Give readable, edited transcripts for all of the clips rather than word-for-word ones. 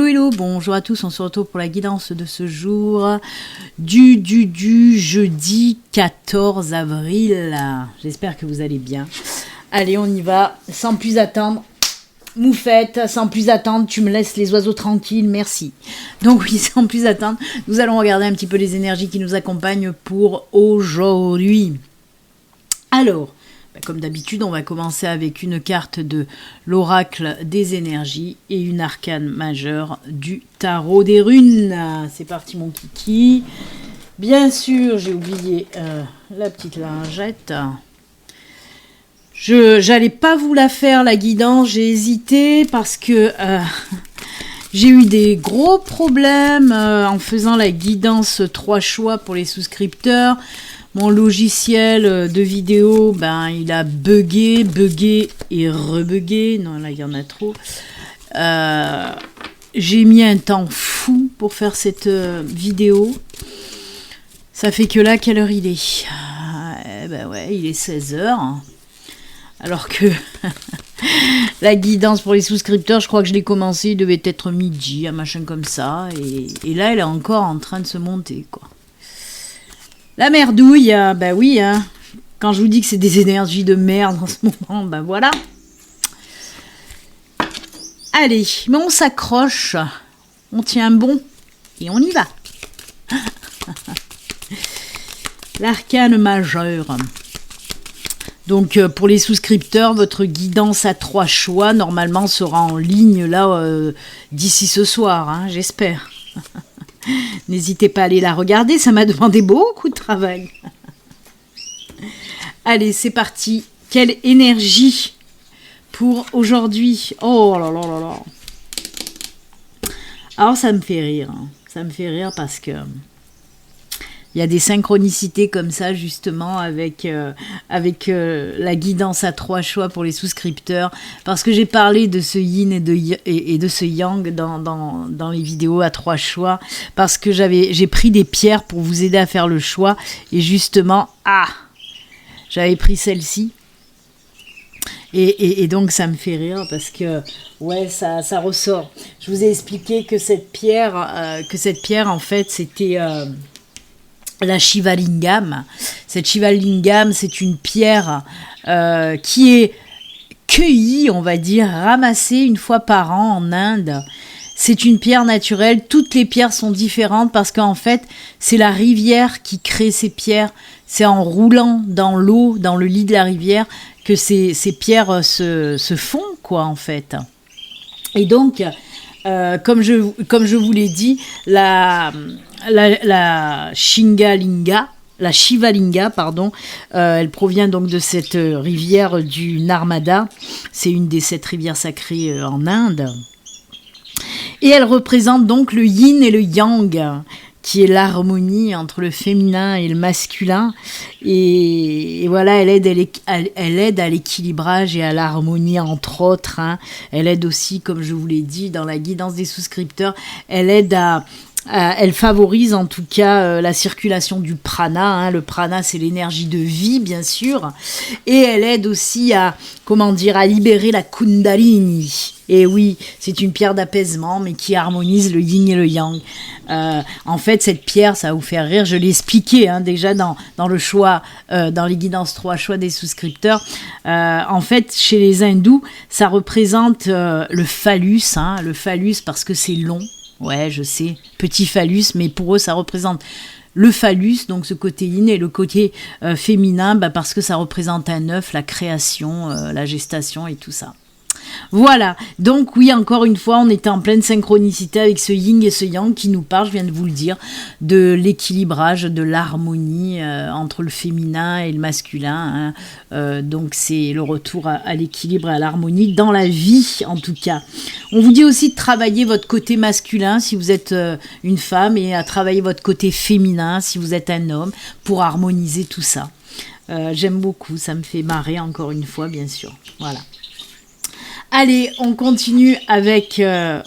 Hello, bonjour à tous, on se retrouve pour la guidance de ce jour du jeudi 14 avril. J'espère que vous allez bien. Allez, on y va, sans plus attendre. Moufette, sans plus attendre, tu me laisses les oiseaux tranquilles, merci. Donc oui, sans plus attendre, nous allons regarder un petit peu les énergies qui nous accompagnent pour aujourd'hui. Alors, comme d'habitude, on va commencer avec une carte de l'oracle des énergies et une arcane majeure du tarot des runes. C'est parti mon kiki. Bien sûr, j'ai oublié la petite lingette. J'allais pas vous la faire la guidance, j'ai hésité parce que j'ai eu des gros problèmes en faisant la guidance 3 choix pour les souscripteurs. Mon logiciel de vidéo, il a bugué et rebugué. Non, là, il y en a trop. J'ai mis un temps fou pour faire cette vidéo. Ça fait que là, quelle heure il est ? Il est 16h. Alors que la guidance pour les souscripteurs, je crois que je l'ai commencé, il devait être midi, un machin comme ça. Et là, elle est encore en train de se monter, quoi. La merdouille, oui, hein. Quand je vous dis que c'est des énergies de merde en ce moment, voilà. Allez, mais on s'accroche, on tient bon et on y va. L'arcane majeure. Donc pour les souscripteurs, votre guidance à 3 choix normalement sera en ligne là d'ici ce soir, hein, j'espère. N'hésitez pas à aller la regarder, ça m'a demandé beaucoup de travail. Allez, c'est parti. Quelle énergie pour aujourd'hui. Oh là là là là. Alors ça me fait rire. Hein. Ça me fait rire parce que il y a des synchronicités comme ça justement avec la guidance à 3 choix pour les souscripteurs, parce que j'ai parlé de ce yin et de ce yang dans les vidéos à 3 choix, parce que j'ai pris des pierres pour vous aider à faire le choix, et justement j'avais pris celle-ci et donc ça me fait rire parce que ouais, ça ressort. Je vous ai expliqué que cette pierre en fait c'était la Shivalingam. Cette Shivalingam, c'est une pierre qui est cueillie, on va dire, ramassée une fois par an en Inde. C'est une pierre naturelle. Toutes les pierres sont différentes parce qu'en fait, c'est la rivière qui crée ces pierres. C'est en roulant dans l'eau, dans le lit de la rivière, que ces pierres se font, quoi, en fait. Et donc, comme je vous l'ai dit, la Shivalinga, elle provient donc de cette rivière du Narmada. C'est une des 7 rivières sacrées en Inde. Et elle représente donc le yin et le yang, qui est l'harmonie entre le féminin et le masculin. Et voilà, elle aide à l'équilibrage et à l'harmonie, entre autres. Hein. Elle aide aussi, comme je vous l'ai dit, dans la guidance des souscripteurs, elle favorise en tout cas la circulation du prana. Hein. Le prana, c'est l'énergie de vie, bien sûr. Et elle aide aussi à libérer la kundalini. Et oui, c'est une pierre d'apaisement, mais qui harmonise le yin et le yang. En fait, cette pierre, ça va vous faire rire. Je l'ai expliqué déjà dans le choix, dans les guidances 3 choix des souscripteurs. En fait, chez les hindous, ça représente le phallus. Hein, le phallus parce que c'est long. Ouais, je sais, petit phallus, mais pour eux, ça représente le phallus, donc ce côté yin, et le côté féminin, parce que ça représente un œuf, la création, la gestation et tout ça. Voilà, donc oui, encore une fois, on était en pleine synchronicité avec ce yin et ce yang qui nous parle, je viens de vous le dire, de l'équilibrage, de l'harmonie entre le féminin et le masculin. Hein. Donc c'est le retour à l'équilibre et à l'harmonie dans la vie, en tout cas. On vous dit aussi de travailler votre côté masculin si vous êtes une femme, et à travailler votre côté féminin si vous êtes un homme, pour harmoniser tout ça. J'aime beaucoup, ça me fait marrer encore une fois, bien sûr. Voilà. Allez, on continue avec la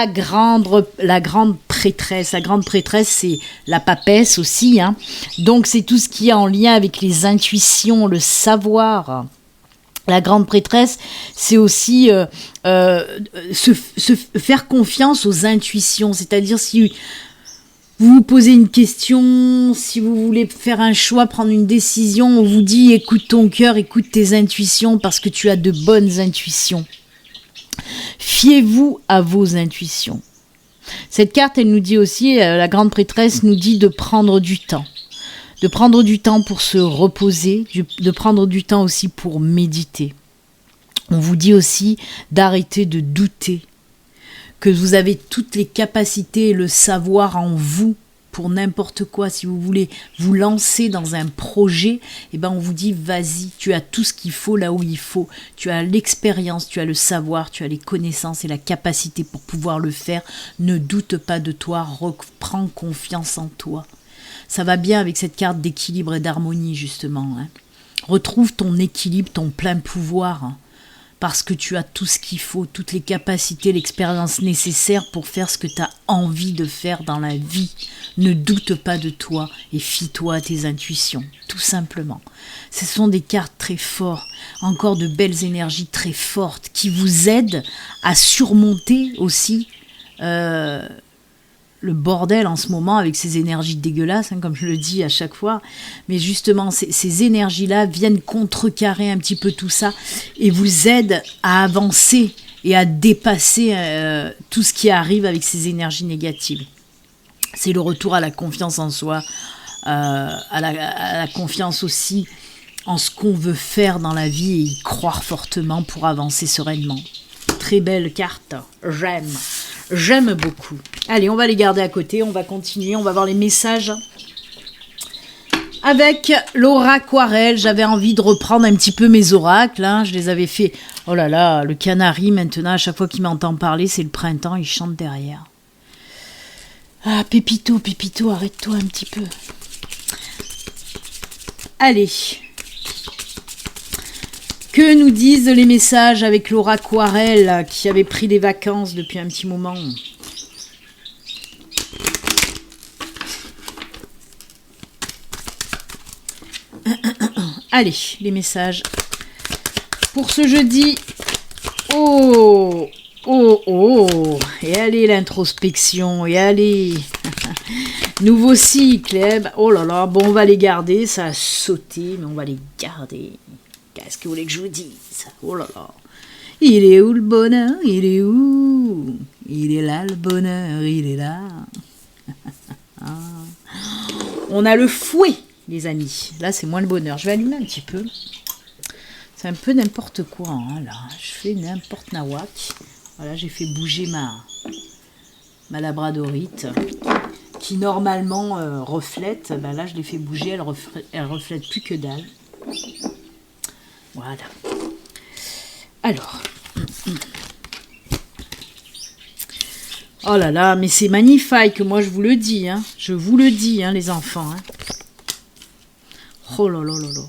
grande prêtresse. La grande prêtresse, c'est la papesse aussi. Hein. Donc, c'est tout ce qui est en lien avec les intuitions, le savoir. La grande prêtresse, c'est aussi se faire confiance aux intuitions. C'est-à-dire si vous vous posez une question, si vous voulez faire un choix, prendre une décision, on vous dit écoute ton cœur, écoute tes intuitions parce que tu as de bonnes intuitions. Fiez-vous à vos intuitions. Cette carte, elle nous dit aussi, la grande prêtresse nous dit de prendre du temps. De prendre du temps pour se reposer, de prendre du temps aussi pour méditer. On vous dit aussi d'arrêter de douter, que vous avez toutes les capacités et le savoir en vous pour n'importe quoi. Si vous voulez vous lancer dans un projet, eh ben on vous dit vas-y, tu as tout ce qu'il faut là où il faut. Tu as l'expérience, tu as le savoir, tu as les connaissances et la capacité pour pouvoir le faire. Ne doute pas de toi, reprends confiance en toi. Ça va bien avec cette carte d'équilibre et d'harmonie, justement. Hein. Retrouve ton équilibre, ton plein pouvoir, hein, parce que tu as tout ce qu'il faut, toutes les capacités, l'expérience nécessaire pour faire ce que tu as envie de faire dans la vie. Ne doute pas de toi et fie-toi à tes intuitions, tout simplement. Ce sont des cartes très fortes, encore de belles énergies très fortes, qui vous aident à surmonter aussi le bordel en ce moment avec ces énergies dégueulasses, hein, comme je le dis à chaque fois. Mais justement, ces énergies-là viennent contrecarrer un petit peu tout ça et vous aident à avancer et à dépasser tout ce qui arrive avec ces énergies négatives. C'est le retour à la confiance en soi, à la confiance aussi en ce qu'on veut faire dans la vie et y croire fortement pour avancer sereinement. Très belle carte, j'aime beaucoup. Allez, on va les garder à côté, on va continuer, on va voir les messages. Avec l'oraquarelle, j'avais envie de reprendre un petit peu mes oracles, hein. Je les avais fait, oh là là, le canari maintenant, à chaque fois qu'il m'entend parler, c'est le printemps, il chante derrière. Ah, Pépito, arrête-toi un petit peu. Allez. Que nous disent les messages avec l'oraquarelle qui avait pris des vacances depuis un petit moment? Allez, les messages pour ce jeudi. Oh, et allez l'introspection, et allez. Nouveau cycle, eh ben, oh là là, bon on va les garder, ça a sauté, mais on va les garder. Qu'est-ce que vous voulez que je vous dise? Oh là là. Il est où le bonheur? Il est où? Il est là le bonheur, il est là. On a le fouet, les amis. Là, c'est moins le bonheur. Je vais allumer un petit peu. C'est un peu n'importe quoi, hein, là. Je fais n'importe nawak. Voilà, j'ai fait bouger ma labradorite qui normalement reflète. Ben là, je l'ai fait bouger. Elle reflète plus que dalle. Voilà. Alors. Oh là là, mais c'est magnifique, moi je vous le dis, hein. Je vous le dis, hein, les enfants. Hein. Oh là là là là.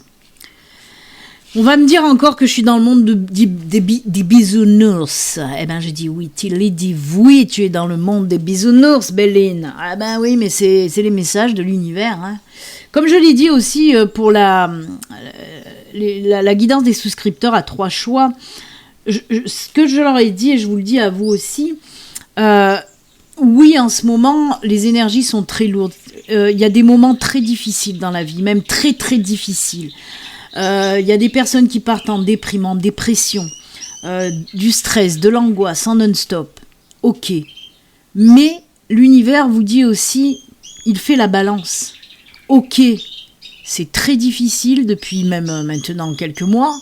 On va me dire encore que je suis dans le monde des bisounours. Eh ben, je dis oui, Tilly dit oui, tu es dans le monde des bisounours, Belline. Ah ben oui, mais c'est les messages de l'univers. Hein. Comme je l'ai dit aussi pour la guidance des souscripteurs à 3 choix, ce que je leur ai dit, et je vous le dis à vous aussi, oui, en ce moment, les énergies sont très lourdes. Il y a des moments très difficiles dans la vie, même très très difficiles. Il y a des personnes qui partent en déprime, en dépression, du stress, de l'angoisse, en non-stop. Ok. Mais l'univers vous dit aussi, il fait la balance. Ok, c'est très difficile depuis même maintenant quelques mois.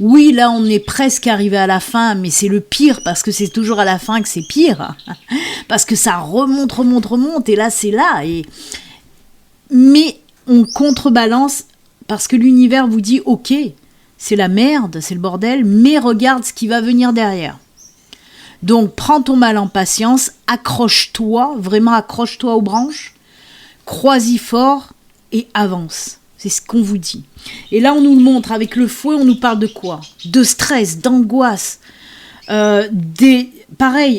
Oui, là, on est presque arrivé à la fin, mais c'est le pire, parce que c'est toujours à la fin que c'est pire. Parce que ça remonte, et là, c'est là. Mais on contrebalance, parce que l'univers vous dit, ok, c'est la merde, c'est le bordel, mais regarde ce qui va venir derrière. Donc, prends ton mal en patience, accroche-toi, vraiment accroche-toi aux branches, crois-y fort et avance. C'est ce qu'on vous dit. Et là, on nous le montre avec le fouet, on nous parle de quoi? De stress, d'angoisse,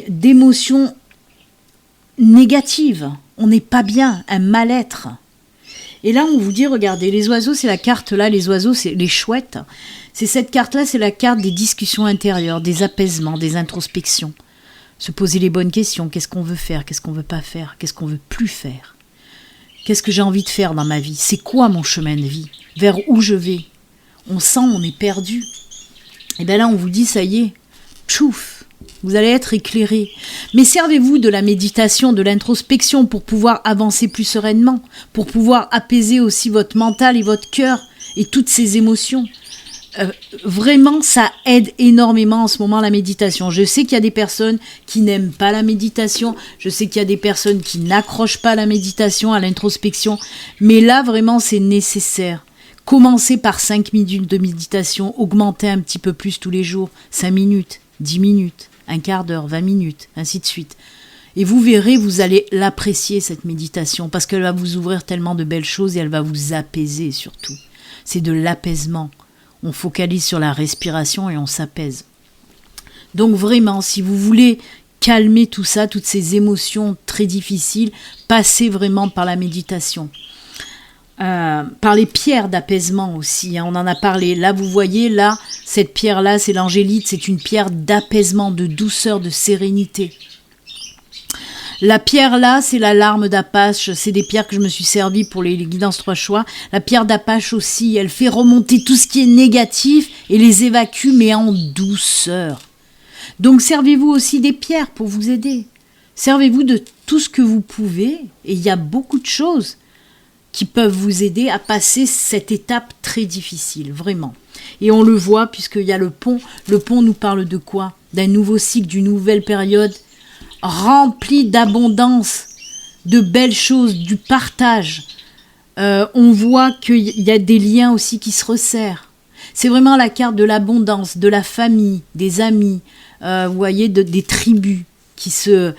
d'émotions négatives. On n'est pas bien, un mal-être. Et là, on vous dit, regardez, les oiseaux, c'est la carte là, les oiseaux, c'est les chouettes. C'est cette carte-là, c'est la carte des discussions intérieures, des apaisements, des introspections. Se poser les bonnes questions. Qu'est-ce qu'on veut faire? Qu'est-ce qu'on veut pas faire? Qu'est-ce qu'on veut plus faire? Qu'est-ce que j'ai envie de faire dans ma vie? C'est quoi mon chemin de vie? Vers où je vais? On sent, on est perdu. Et bien là, on vous dit, ça y est, tchouf, vous allez être éclairé. Mais servez-vous de la méditation, de l'introspection pour pouvoir avancer plus sereinement, pour pouvoir apaiser aussi votre mental et votre cœur et toutes ces émotions. Vraiment, ça aide énormément en ce moment la méditation. Je sais qu'il y a des personnes qui n'aiment pas la méditation. Je sais qu'il y a des personnes qui n'accrochent pas à la méditation, à l'introspection. Mais là, vraiment, c'est nécessaire. Commencez par 5 minutes de méditation. Augmentez un petit peu plus tous les jours. 5 minutes, 10 minutes, un quart d'heure, 20 minutes, ainsi de suite. Et vous verrez, vous allez l'apprécier, cette méditation, parce qu'elle va vous ouvrir tellement de belles choses et elle va vous apaiser surtout. C'est de l'apaisement. On focalise sur la respiration et on s'apaise. Donc vraiment, si vous voulez calmer tout ça, toutes ces émotions très difficiles, passez vraiment par la méditation. Par les pierres d'apaisement aussi, hein, on en a parlé. Là, vous voyez, là, cette pierre-là, c'est l'angélite, c'est une pierre d'apaisement, de douceur, de sérénité. La pierre là, c'est la larme d'Apache, c'est des pierres que je me suis servi pour les guidances 3 choix. La pierre d'Apache aussi, elle fait remonter tout ce qui est négatif et les évacue, mais en douceur. Donc servez-vous aussi des pierres pour vous aider. Servez-vous de tout ce que vous pouvez, et il y a beaucoup de choses qui peuvent vous aider à passer cette étape très difficile, vraiment. Et on le voit puisqu'il y a le pont. Le pont nous parle de quoi? D'un nouveau cycle, d'une nouvelle période, rempli d'abondance, de belles choses, du partage. On voit qu'il y a des liens aussi qui se resserrent. C'est vraiment la carte de l'abondance, de la famille, des amis, vous voyez, des tribus qui se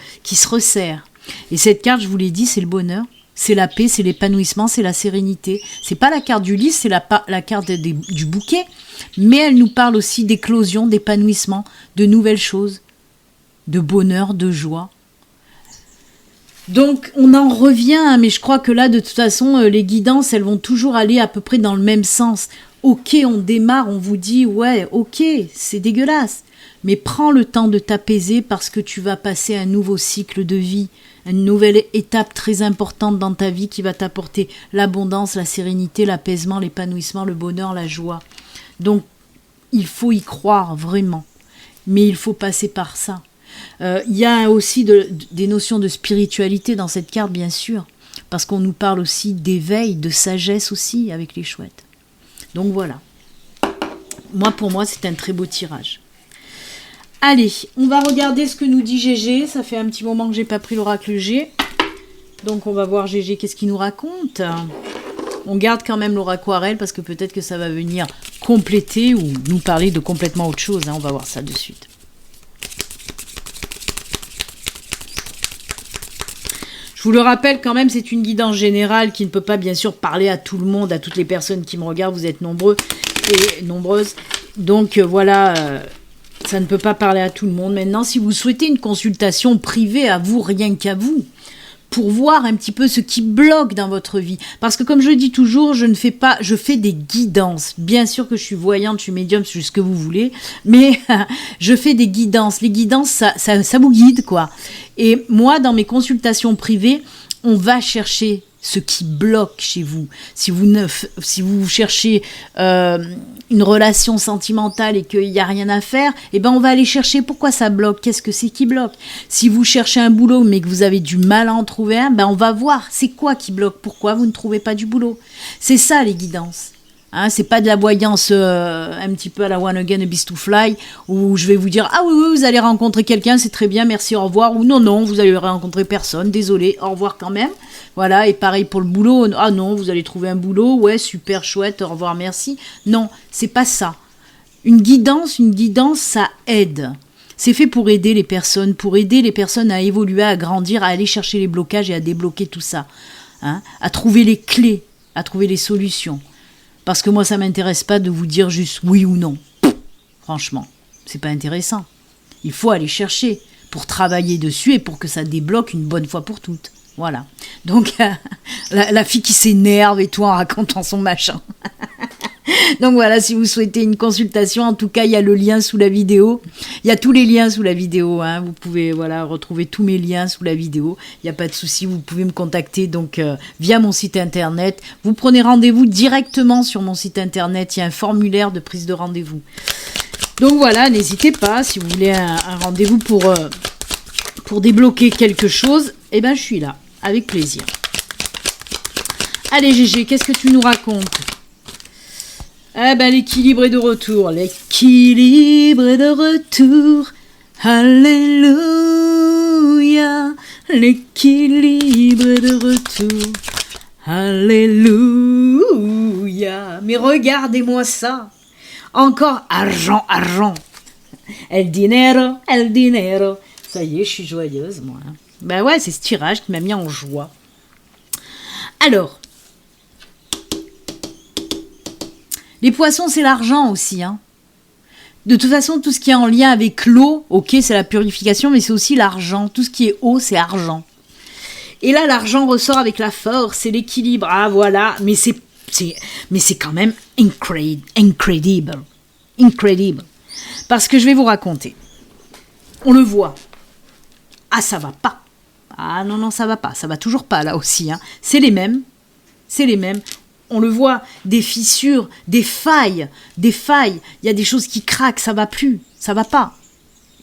resserrent. Et cette carte, je vous l'ai dit, c'est le bonheur, c'est la paix, c'est l'épanouissement, c'est la sérénité. C'est pas la carte du lys, c'est la carte du bouquet, mais elle nous parle aussi d'éclosion, d'épanouissement, de nouvelles choses, de bonheur, de joie. Donc on en revient, mais je crois que là de toute façon les guidances elles vont toujours aller à peu près dans le même sens. Ok, on démarre, on vous dit ouais, ok, c'est dégueulasse, mais prends le temps de t'apaiser parce que tu vas passer un nouveau cycle de vie, une nouvelle étape très importante dans ta vie qui va t'apporter l'abondance, la sérénité, l'apaisement, l'épanouissement, le bonheur, la joie. Donc il faut y croire vraiment, mais il faut passer par ça. Il y a aussi des notions de spiritualité dans cette carte, bien sûr, parce qu'on nous parle aussi d'éveil, de sagesse aussi avec les chouettes. Donc voilà. Pour moi, c'est un très beau tirage. Allez, on va regarder ce que nous dit Gégé. Ça fait un petit moment que j'ai pas pris l'oracle G. Donc on va voir Gégé, qu'est-ce qu'il nous raconte. On garde quand même l'oracle parce que peut-être que ça va venir compléter ou nous parler de complètement autre chose. On va voir ça de suite. Je vous le rappelle quand même, c'est une guidance générale qui ne peut pas bien sûr parler à tout le monde, à toutes les personnes qui me regardent, vous êtes nombreux et nombreuses. Donc voilà, ça ne peut pas parler à tout le monde. Maintenant, si vous souhaitez une consultation privée à vous, rien qu'à vous, pour voir un petit peu ce qui bloque dans votre vie. Parce que comme je le dis toujours, je fais des guidances. Bien sûr que je suis voyante, je suis médium, c'est ce que vous voulez, mais je fais des guidances. Les guidances, ça vous guide, quoi. Et moi, dans mes consultations privées, on va chercher ce qui bloque chez vous. Si vous cherchez une relation sentimentale et qu'il n'y a rien à faire, eh ben on va aller chercher pourquoi ça bloque, qu'est-ce que c'est qui bloque. Si vous cherchez un boulot mais que vous avez du mal à en trouver un, ben on va voir c'est quoi qui bloque, pourquoi vous ne trouvez pas du boulot. C'est ça les guidances. C'est pas de la voyance un petit peu à la One Again a Beast to Fly où je vais vous dire ah oui vous allez rencontrer quelqu'un, c'est très bien, merci, au revoir, ou non vous allez rencontrer personne, désolé, au revoir quand même. Voilà, et pareil pour le boulot, ah non vous allez trouver un boulot, ouais super chouette, au revoir, merci. Non, c'est pas ça. Une guidance ça aide. C'est fait pour aider les personnes à évoluer, à grandir, à aller chercher les blocages et à débloquer tout ça, à trouver les clés, à trouver les solutions. Parce que moi, ça m'intéresse pas de vous dire juste oui ou non. Franchement, c'est pas intéressant. Il faut aller chercher pour travailler dessus et pour que ça débloque une bonne fois pour toutes. Voilà. Donc, La fille qui s'énerve et tout en racontant son machin. Donc voilà, si vous souhaitez une consultation, en tout cas, il y a le lien sous la vidéo. Il y a tous les liens sous la vidéo. Hein. Vous pouvez retrouver tous mes liens sous la vidéo. Il n'y a pas de souci, vous pouvez me contacter donc via mon site internet. Vous prenez rendez-vous directement sur mon site internet. Il y a un formulaire de prise de rendez-vous. Donc voilà, n'hésitez pas, si vous voulez un rendez-vous pour débloquer quelque chose, eh ben je suis là, avec plaisir. Allez Gégé, qu'est-ce que tu nous racontes? Eh ben l'équilibre est de retour, l'équilibre est de retour, alléluia, l'équilibre est de retour, alléluia. Mais regardez-moi ça, encore argent, argent, el dinero, el dinero. Ça y est, je suis joyeuse moi. Ben ouais, c'est ce tirage qui m'a mis en joie. Alors, les poissons, c'est l'argent aussi. Hein. De toute façon, tout ce qui est en lien avec l'eau, ok, c'est la purification, mais c'est aussi l'argent. Tout ce qui est eau, c'est argent. Et là, l'argent ressort avec la force, c'est l'équilibre. Ah, voilà, mais c'est quand même incredible. Parce que je vais vous raconter. On le voit. Ah, ça va pas. Ah non, ça va pas. Ça va toujours pas, là aussi. Hein. C'est les mêmes. On le voit, des fissures, des failles. Il y a des choses qui craquent, ça va plus, ça va pas.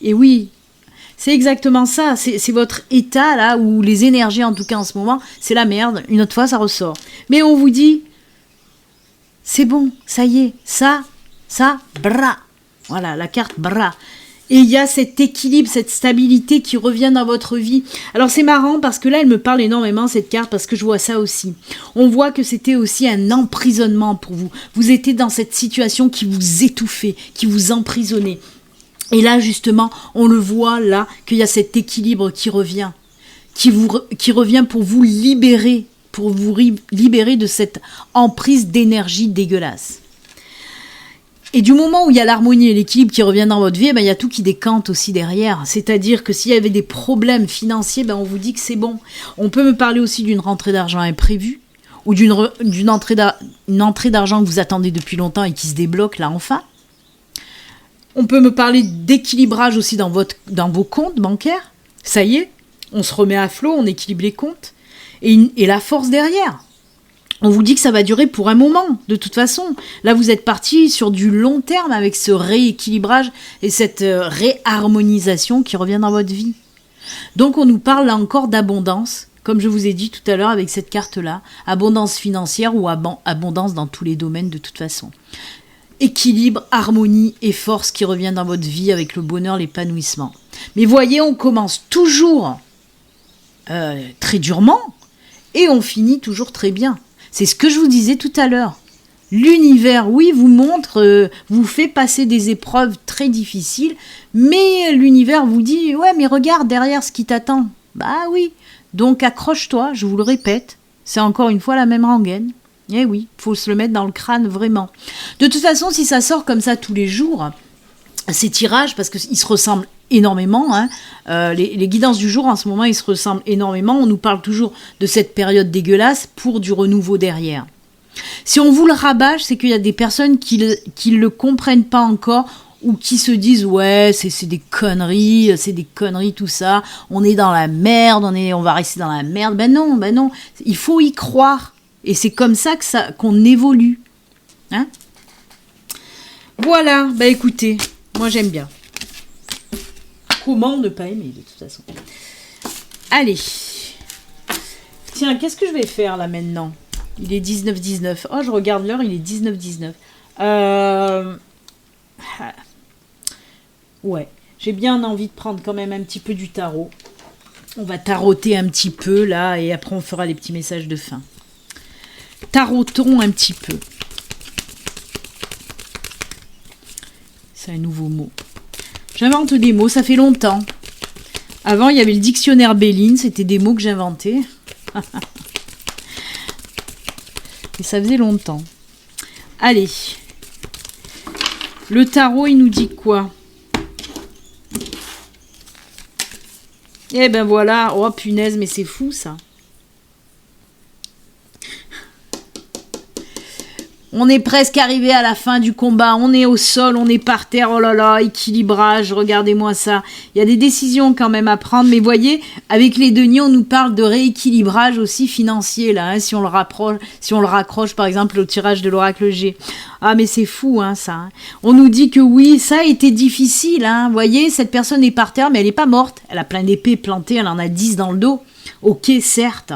Et oui, c'est exactement ça. C'est votre état là, où les énergies en tout cas en ce moment, c'est la merde. Une autre fois, ça ressort. Mais on vous dit, c'est bon, ça y est, ça, bra. Voilà, la carte bra. Et il y a cet équilibre, cette stabilité qui revient dans votre vie. Alors c'est marrant parce que là, elle me parle énormément, cette carte, parce que je vois ça aussi. On voit que c'était aussi un emprisonnement pour vous. Vous étiez dans cette situation qui vous étouffait, qui vous emprisonnait. Et là, justement, on le voit là, qu'il y a cet équilibre qui revient. Qui revient pour vous libérer de cette emprise d'énergie dégueulasse. Et du moment où il y a l'harmonie et l'équilibre qui revient dans votre vie, il y a tout qui décante aussi derrière. C'est-à-dire que s'il y avait des problèmes financiers, on vous dit que c'est bon. On peut me parler aussi d'une rentrée d'argent imprévue, ou d'une entrée d'argent que vous attendez depuis longtemps et qui se débloque là enfin. On peut me parler d'équilibrage aussi dans vos comptes bancaires. Ça y est, on se remet à flot, on équilibre les comptes. Et la force derrière. On vous dit que ça va durer pour un moment, de toute façon. Là, vous êtes parti sur du long terme avec ce rééquilibrage et cette réharmonisation qui revient dans votre vie. Donc, on nous parle là encore d'abondance, comme je vous ai dit tout à l'heure avec cette carte-là. Abondance financière ou abondance dans tous les domaines de toute façon. Équilibre, harmonie et force qui revient dans votre vie avec le bonheur, l'épanouissement. Mais voyez, on commence toujours très durement et on finit toujours très bien. C'est ce que je vous disais tout à l'heure. L'univers, oui, vous montre, vous fait passer des épreuves très difficiles, mais l'univers vous dit, ouais, mais regarde derrière ce qui t'attend. Bah oui, donc accroche-toi, je vous le répète, c'est encore une fois la même rengaine. Eh oui, faut se le mettre dans le crâne vraiment. De toute façon, si ça sort comme ça tous les jours, ces tirages, parce qu'ils se ressemblent énormément, hein, les guidances du jour en ce moment, ils se ressemblent énormément. On nous parle toujours de cette période dégueulasse pour du renouveau derrière. Si on vous le rabâche, c'est qu'il y a des personnes qui le comprennent pas encore ou qui se disent ouais c'est des conneries tout ça, on est dans la merde, on va rester dans la merde. Ben non, il faut y croire et c'est comme ça qu'on évolue. Hein, voilà, écoutez, moi j'aime bien. Comment ne pas aimer de toute façon. Allez. Tiens, qu'est-ce que je vais faire là maintenant ? Il est 19h19. Oh, je regarde l'heure, il est 19h19. Ouais, j'ai bien envie de prendre quand même un petit peu du tarot. On va taroter un petit peu là et après on fera les petits messages de fin. Tarotons un petit peu. C'est un nouveau mot. J'invente des mots, ça fait longtemps. Avant, il y avait le dictionnaire Béline, c'était des mots que j'inventais. Et ça faisait longtemps. Allez. Le tarot, il nous dit quoi ? Eh ben voilà. Oh punaise, mais c'est fou ça. On est presque arrivé à la fin du combat. On est au sol, on est par terre. Oh là là, équilibrage, regardez-moi ça. Il y a des décisions quand même à prendre. Mais voyez, avec les deniers, on nous parle de rééquilibrage aussi financier, là, hein, si on le raccroche, par exemple, au tirage de l'oracle G. Ah, mais c'est fou, hein, ça. Hein. On nous dit que oui, ça a été difficile. Hein. Vous voyez, cette personne est par terre, mais elle n'est pas morte. Elle a plein d'épées plantées, elle en a 10 dans le dos. Ok, certes.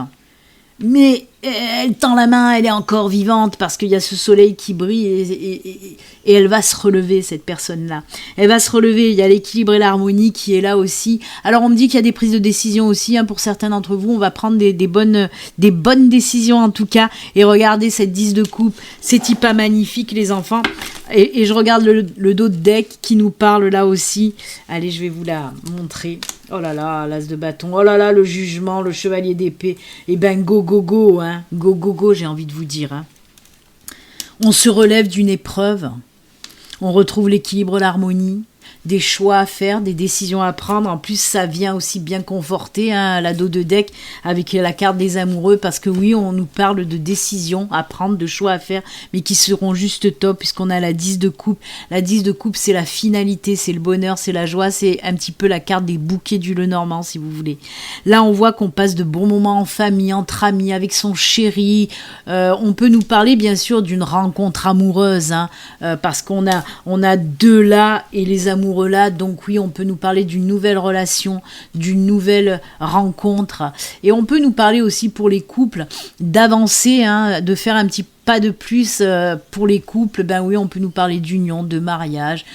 Mais elle tend la main, elle est encore vivante parce qu'il y a ce soleil qui brille et elle va se relever, cette personne-là. Elle va se relever, il y a l'équilibre et l'harmonie qui est là aussi. Alors on me dit qu'il y a des prises de décision aussi, hein, pour certains d'entre vous, on va prendre des bonnes décisions en tout cas. Et regardez cette 10 de coupe, c'est pas magnifique les enfants. Et je regarde le dos de deck qui nous parle là aussi. Allez, je vais vous la montrer. Oh là là, l'as de bâton. Oh là là, le jugement, le chevalier d'épée. Eh ben, go, go, go, hein. Go, go, go, j'ai envie de vous dire. Hein. On se relève d'une épreuve. On retrouve l'équilibre, l'harmonie. Des choix à faire, des décisions à prendre. En plus, ça vient aussi bien conforter, hein, la dos de deck avec la carte des amoureux, parce que oui, on nous parle de décisions à prendre, de choix à faire, mais qui seront juste top, puisqu'on a la 10 de coupe. La 10 de coupe, c'est la finalité, c'est le bonheur, c'est la joie, c'est un petit peu la carte des bouquets du Lenormand, si vous voulez. Là, on voit qu'on passe de bons moments en famille, entre amis, avec son chéri. On peut nous parler, bien sûr, d'une rencontre amoureuse, hein, parce qu'on a deux là, et les amoureux là, donc oui, on peut nous parler d'une nouvelle relation, d'une nouvelle rencontre, et on peut nous parler aussi pour les couples d'avancer, hein, de faire un petit pas de plus pour les couples. Ben oui, on peut nous parler d'union, de mariage,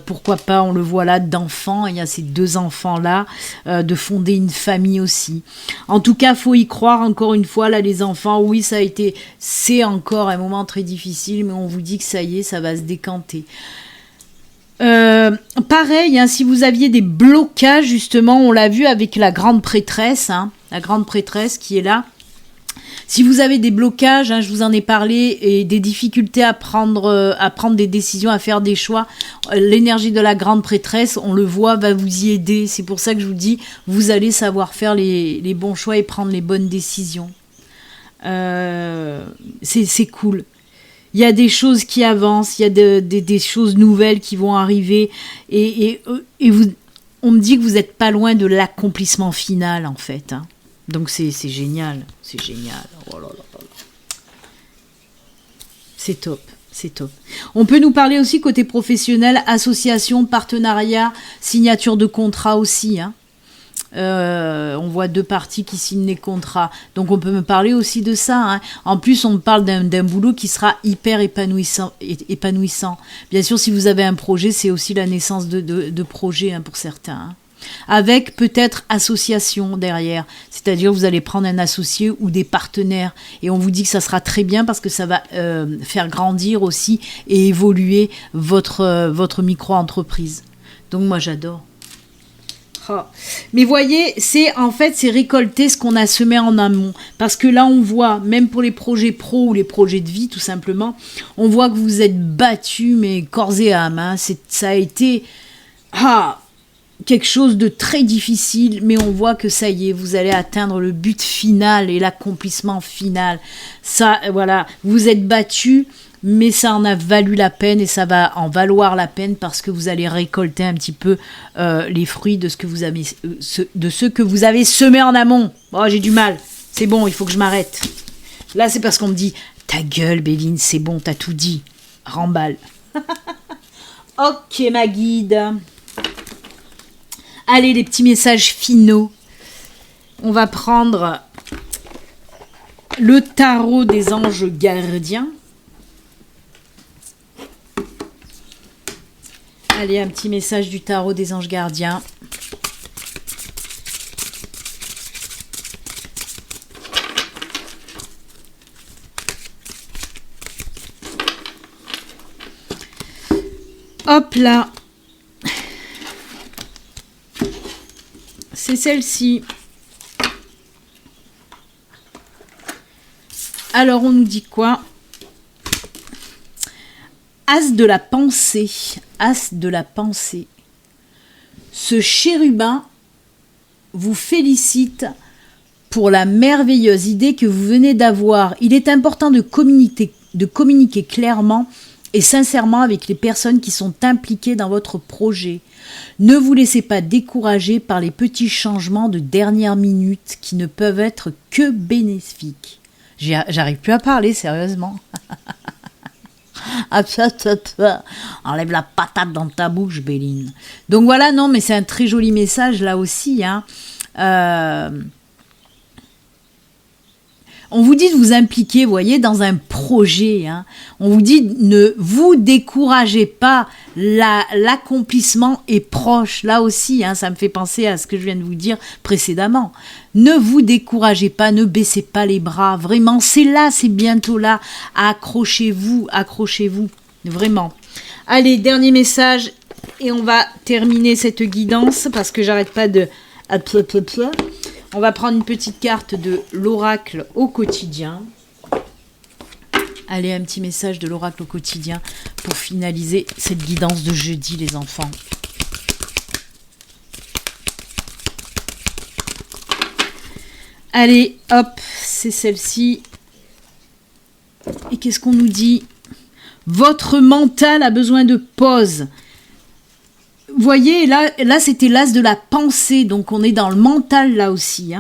pourquoi pas, on le voit là, d'enfants, il y a ces deux enfants là, de fonder une famille aussi. En tout cas, faut y croire, encore une fois, là les enfants, oui, c'est encore un moment très difficile, mais on vous dit que ça y est, ça va se décanter. Pareil, hein, si vous aviez des blocages, justement, on l'a vu avec la grande prêtresse, hein, la grande prêtresse qui est là. Si vous avez des blocages, hein, je vous en ai parlé, et des difficultés à prendre des décisions, à faire des choix, l'énergie de la grande prêtresse, on le voit, va vous y aider. C'est pour ça que je vous dis, vous allez savoir faire les bons choix et prendre les bonnes décisions. C'est cool. Il y a des choses qui avancent, il y a des choses nouvelles qui vont arriver, et on me dit que vous n'êtes pas loin de l'accomplissement final, en fait. Hein. Donc c'est génial, c'est génial. Oh là là là. C'est top, c'est top. On peut nous parler aussi côté professionnel, association, partenariat, signature de contrat aussi, hein. On voit deux parties qui signent les contrats, donc on peut me parler aussi de ça, hein. En plus on me parle d'un boulot qui sera hyper épanouissant. Bien sûr, si vous avez un projet, c'est aussi la naissance de projets, hein, pour certains, hein. Avec peut-être association derrière, c'est-à-dire vous allez prendre un associé ou des partenaires, et on vous dit que ça sera très bien parce que ça va faire grandir aussi et évoluer votre micro-entreprise. Donc moi j'adore. Oh. Mais voyez, c'est récolter ce qu'on a semé en amont. Parce que là, on voit, même pour les projets pro ou les projets de vie, tout simplement, on voit que vous êtes battus, mais corps et âme. Hein. Ça a été quelque chose de très difficile, mais on voit que ça y est, vous allez atteindre le but final et l'accomplissement final. Ça, voilà, vous êtes battus, mais ça en a valu la peine, et ça va en valoir la peine parce que vous allez récolter un petit peu les fruits de ce que vous avez semé en amont. Oh, j'ai du mal. C'est bon, il faut que je m'arrête. Là, c'est parce qu'on me dit « Ta gueule, Béline, c'est bon, t'as tout dit. Remballe. » Ok, ma guide. Allez, les petits messages finaux. On va prendre le tarot des anges gardiens. Allez, un petit message du tarot des anges gardiens. Hop là. C'est celle-ci. Alors, on nous dit quoi ? As de la pensée. As de la pensée. Ce chérubin vous félicite pour la merveilleuse idée que vous venez d'avoir. Il est important de de communiquer clairement et sincèrement avec les personnes qui sont impliquées dans votre projet. Ne vous laissez pas décourager par les petits changements de dernière minute qui ne peuvent être que bénéfiques. J'arrive plus à parler, sérieusement. Enlève la patate dans ta bouche, Béline. Donc voilà, non, mais c'est un très joli message là aussi. On vous dit de vous impliquer, vous voyez, dans un projet. On vous dit, ne vous découragez pas, l'accomplissement est proche. Là aussi, ça me fait penser à ce que je viens de vous dire précédemment. Ne vous découragez pas, ne baissez pas les bras. Vraiment, c'est là, c'est bientôt là. Accrochez-vous, vraiment. Allez, dernier message, et on va terminer cette guidance, parce que j'arrête pas de... On va prendre une petite carte de l'oracle au quotidien. Allez, un petit message de l'oracle au quotidien pour finaliser cette guidance de jeudi, les enfants. Allez, hop, c'est celle-ci. Et qu'est-ce qu'on nous dit ? Votre mental a besoin de pause. Vous voyez, là c'était l'as de la pensée, donc on est dans le mental là aussi.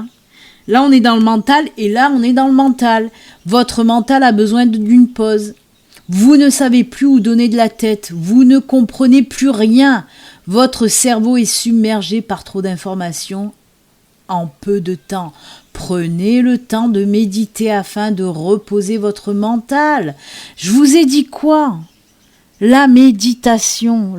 Là on est dans le mental et là on est dans le mental. Votre mental a besoin d'une pause. Vous ne savez plus où donner de la tête, vous ne comprenez plus rien. Votre cerveau est submergé par trop d'informations en peu de temps. Prenez le temps de méditer afin de reposer votre mental. Je vous ai dit quoi ? La méditation.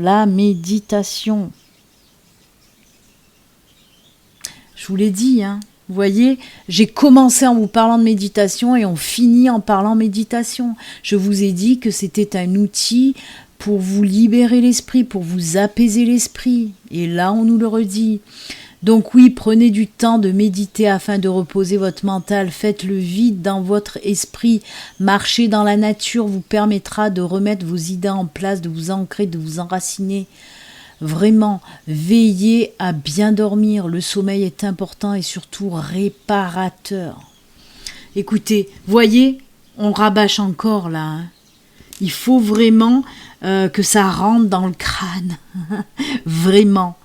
Je vous l'ai dit, Vous voyez, j'ai commencé en vous parlant de méditation et on finit en parlant méditation. Je vous ai dit que c'était un outil pour vous libérer l'esprit, pour vous apaiser l'esprit. Et là, on nous le redit. Donc oui, prenez du temps de méditer afin de reposer votre mental. Faites le vide dans votre esprit. Marcher dans la nature vous permettra de remettre vos idées en place, de vous ancrer, de vous enraciner. Vraiment, veillez à bien dormir. Le sommeil est important et surtout réparateur. Écoutez, voyez, on rabâche encore là. Il faut vraiment que ça rentre dans le crâne. Vraiment.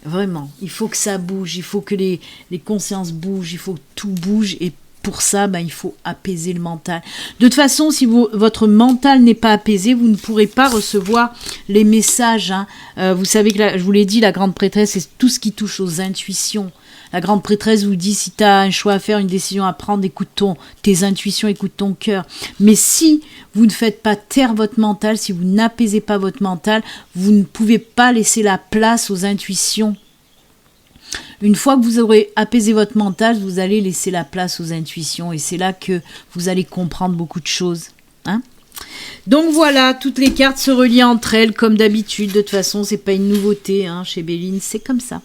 Vraiment, il faut que ça bouge, il faut que les consciences bougent, il faut que tout bouge et pour ça, il faut apaiser le mental. De toute façon, si votre mental n'est pas apaisé, vous ne pourrez pas recevoir les messages. Vous savez que, je vous l'ai dit, la grande prêtresse, c'est tout ce qui touche aux intuitions. La grande prêtresse vous dit, si tu as un choix à faire, une décision à prendre, écoute tes intuitions, écoute ton cœur. Mais si vous ne faites pas taire votre mental, si vous n'apaisez pas votre mental, vous ne pouvez pas laisser la place aux intuitions. Une fois que vous aurez apaisé votre mental, vous allez laisser la place aux intuitions et c'est là que vous allez comprendre beaucoup de choses. Donc voilà, toutes les cartes se relient entre elles comme d'habitude. De toute façon, c'est pas une nouveauté chez Béline, c'est comme ça.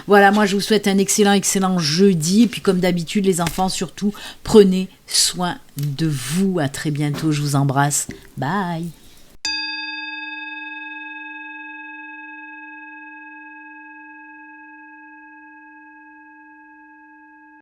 Voilà, moi je vous souhaite un excellent jeudi. Et puis comme d'habitude, les enfants, surtout, prenez soin de vous. À très bientôt, je vous embrasse. Bye.